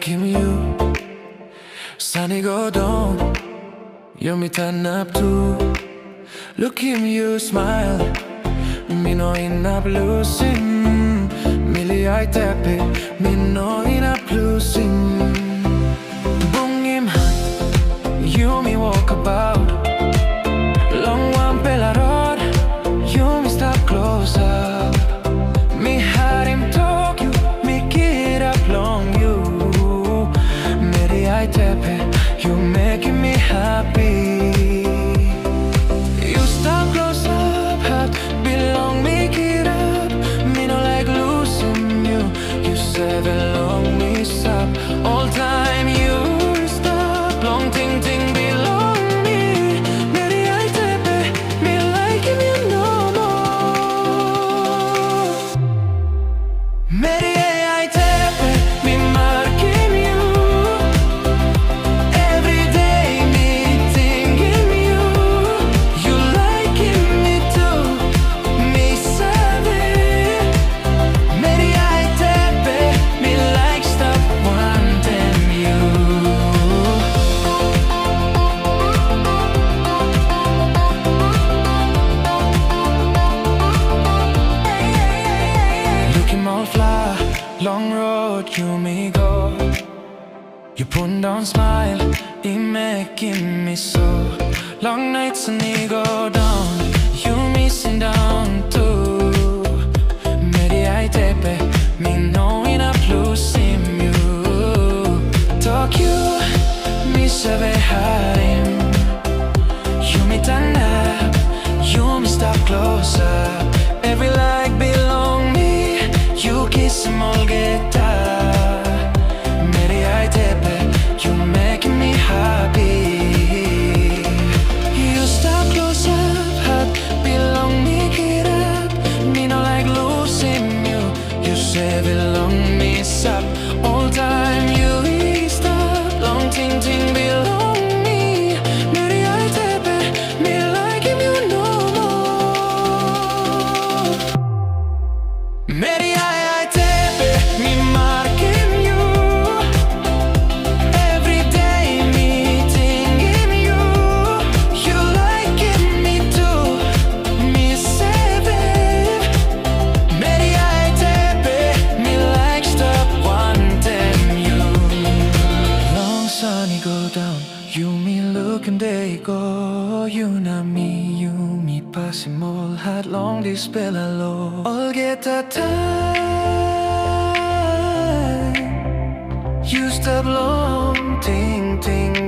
him you. Sunny go down, you me turn up too. Look him you smile, me no in up losing. Millie AITAPE, me no in up losing. Bung him hand, you me walk about. Long one pela road, you me stop close up. Me had him talk you, me get up long you. Meri AITAPE, you making me happy. You stop close up, heart belong me get up. Me no like losing you. You seven long me stop. All time you stop. Long ting ting belong me. Meri AITAPE, me like him you no more. Meri AITAPE, me mark him you. Every day me thinking you. You liking me too. Me savvy. Meri AITAPE, me like stop wanting you. Look him all fly, long road you me go. You put down smile, he making me so. Long nights and he go down, you missing down too. Meri AITAPE, me knowing I'm losing you. Talk you, me sabe him. You me turn up, you me stop closer. Every like belong me, you kiss him all get tired. Meri AITAPE, you making me happy. You stop close up, heart belong me get up. Me no like losing you. You say belong me stop. All time you stop. Long ting ting belong me. Meri AITAPE, me like him you no more. Meri AITAPE, me marking you. Every day me thinking you. You liking me too. Me saving. Meri AITAPE, me like stop wanting you. Long sunny go down, you me look and they go. You not me, you me pass him all. Had long this spell alone. All get a time. You stop long ting ting